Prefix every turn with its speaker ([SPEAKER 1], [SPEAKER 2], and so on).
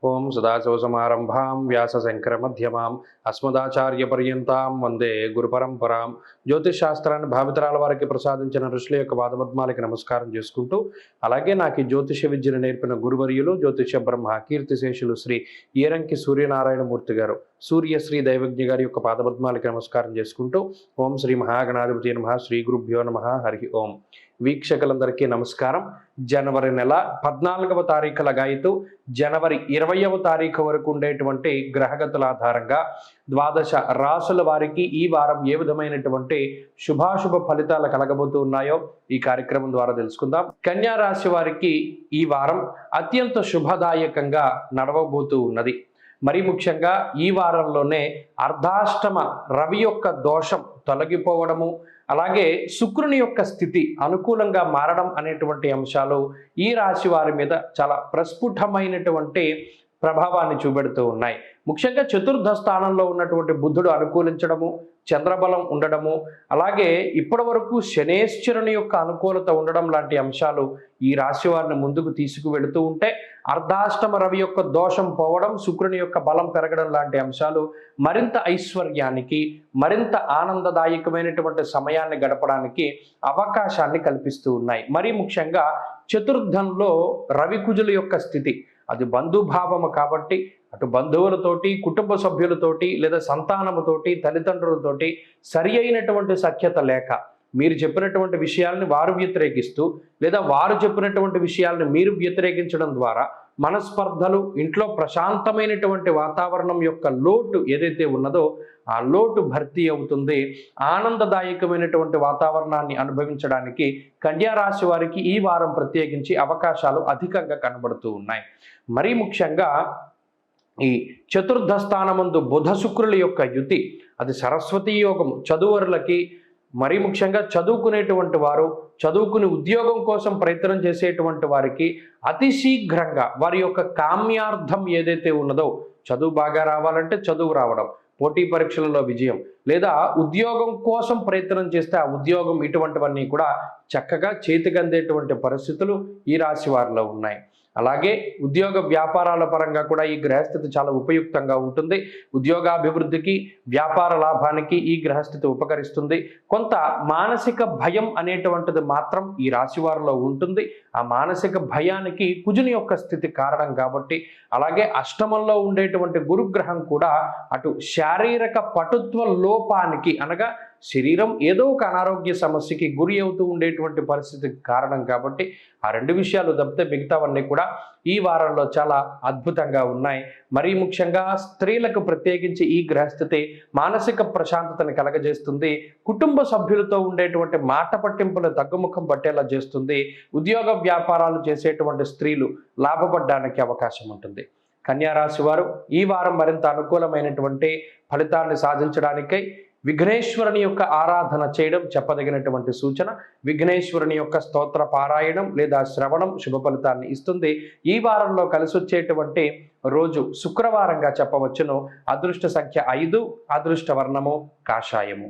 [SPEAKER 1] ఓం సదాశివసమారంభాం వ్యాసశంకరమధ్యమాం అస్మదాచార్యపర్యంతాం వందే గురుపరంపరాం. జ్యోతిష్ శాస్త్రాన్ని భావితరాల వారికి ప్రసాదించిన ఋషుల యొక్క పాదపద్మాలకి నమస్కారం చేసుకుంటూ, అలాగే నాకు ఈ జ్యోతిష విద్యను నేర్పిన గురువర్యులు జ్యోతిష బ్రహ్మ కీర్తిశేషులు శ్రీ ఈరంకి సూర్యనారాయణమూర్తి గారు, సూర్యశ్రీ దైవజ్ఞ గారి యొక్క పాదపద్మాలకి నమస్కారం చేసుకుంటూ, ఓం శ్రీ మహాగణాధిపతి నమః, శ్రీ గురుభ్యో నమః, హరి ఓం. వీక్షకులందరికీ నమస్కారం. జనవరి నెల 14వ తారీఖు లగాయితూ జనవరి 20వ తారీఖు వరకు ఉండేటువంటి గ్రహగతుల ఆధారంగా ద్వాదశ రాసుల వారికి ఈ వారం ఏ విధమైనటువంటి శుభాశుభ ఫలితాలు కలగబోతూ ఉన్నాయో ఈ కార్యక్రమం ద్వారా తెలుసుకుందాం. కన్యా రాశి వారికి ఈ వారం అత్యంత శుభదాయకంగా నడవబోతూ ఉన్నది. మరి ముఖ్యంగా ఈ వారంలోనే అర్ధాష్టమ రవి యొక్క దోషం తొలగిపోవడము, అలాగే శుక్రుని యొక్క స్థితి అనుకూలంగా మారడం అనేటువంటి అంశాలు ఈ రాశి వారి మీద చాలా ప్రస్ఫుటమైనటువంటి ప్రభావాన్ని చూపెడుతూ ఉన్నాయి. ముఖ్యంగా చతుర్థ స్థానంలో ఉన్నటువంటి బుధుడు అనుకూలించడము, చంద్రబలం ఉండడము, అలాగే ఇప్పటి వరకు శనేశ్వరుని యొక్క అనుకూలత ఉండడం లాంటి అంశాలు ఈ రాశి వారిని ముందుకు తీసుకువెళుతూ ఉంటే, అర్ధాష్టమ రవి యొక్క దోషం పోవడం, శుక్రుని యొక్క బలం పెరగడం లాంటి అంశాలు మరింత ఐశ్వర్యానికి, మరింత ఆనందదాయకమైనటువంటి సమయాన్ని గడపడానికి అవకాశాన్ని కల్పిస్తూ ఉన్నాయి. మరి ముఖ్యంగా చతుర్థంలో రవి కుజుల యొక్క స్థితి అది బంధుభావము కాబట్టి అటు బంధువులతోటి, కుటుంబ సభ్యులతోటి, లేదా సంతానముతోటి, తల్లిదండ్రులతోటి సరి అయినటువంటి సఖ్యత లేక మీరు చెప్పినటువంటి విషయాల్ని వారు వ్యతిరేకిస్తూ, లేదా వారు చెప్పినటువంటి విషయాలను మీరు వ్యతిరేకించడం ద్వారా మనస్పర్ధలు, ఇంట్లో ప్రశాంతమైనటువంటి వాతావరణం యొక్క లోటు ఏదైతే ఉన్నదో ఆ లోటు భర్తీ అవుతుంది. ఆనందదాయకమైనటువంటి వాతావరణాన్ని అనుభవించడానికి కన్యా రాశి వారికి ఈ వారం ప్రత్యేకించి అవకాశాలు అధికంగా కనబడుతూ ఉన్నాయి. మరీ ముఖ్యంగా ఈ చతుర్థ స్థానమందు బుధ శుక్రుల యొక్క యుతి అది సరస్వతీ యోగం. చదువరులకి, మరీ ముఖ్యంగా చదువుకునేటువంటి వారు, చదువుకుని ఉద్యోగం కోసం ప్రయత్నం చేసేటువంటి వారికి అతి శీఘ్రంగా వారి యొక్క కామ్యార్థం ఏదైతే ఉన్నదో, చదువు బాగా రావాలంటే చదువు రావడం, పోటీ పరీక్షలలో విజయం, లేదా ఉద్యోగం కోసం ప్రయత్నం చేస్తే ఆ ఉద్యోగం, ఇటువంటివన్నీ కూడా చక్కగా చేతికందేటువంటి పరిస్థితులు ఈ రాశి వారిలో ఉన్నాయి. అలాగే ఉద్యోగ వ్యాపారాల పరంగా కూడా ఈ గ్రహస్థితి చాలా ఉపయుక్తంగా ఉంటుంది. ఉద్యోగాభివృద్ధికి, వ్యాపార లాభానికి ఈ గ్రహస్థితి ఉపకరిస్తుంది. కొంత మానసిక భయం అనేటువంటిది మాత్రం ఈ రాశి వారిలో ఉంటుంది. ఆ మానసిక భయానికి కుజుని యొక్క స్థితి కారణం కాబట్టి, అలాగే అష్టమంలో ఉండేటువంటి గురుగ్రహం కూడా అటు శారీరక పటుత్వ లోపానికి, అనగా శరీరం ఏదో ఒక అనారోగ్య సమస్యకి గురి అవుతూ ఉండేటువంటి పరిస్థితికి కారణం కాబట్టి, ఆ రెండు విషయాలు తప్పితే మిగతావన్నీ కూడా ఈ వారంలో చాలా అద్భుతంగా ఉన్నాయి. మరీ ముఖ్యంగా స్త్రీలకు ప్రత్యేకించి ఈ గ్రహస్థితి మానసిక ప్రశాంతతని కలగజేస్తుంది. కుటుంబ సభ్యులతో ఉండేటువంటి మాట పట్టింపులు తగ్గుముఖం పట్టేలా చేస్తుంది. ఉద్యోగ వ్యాపారాలు చేసేటువంటి స్త్రీలు లాభపడడానికి అవకాశం ఉంటుంది. కన్యా రాశి వారు ఈ వారం మరింత అనుకూలమైనటువంటి ఫలితాన్ని సాధించడానికై విఘ్నేశ్వరుని యొక్క ఆరాధన చేయడం చెప్పదగినటువంటి సూచన. విఘ్నేశ్వరుని యొక్క స్తోత్ర పారాయణం లేదా శ్రవణం శుభ ఫలితాన్ని ఇస్తుంది. ఈ వారంలో కలిసి వచ్చేటువంటి రోజు శుక్రవారంగా చెప్పవచ్చును. అదృష్ట సంఖ్య 5, అదృష్ట వర్ణము కాషాయము.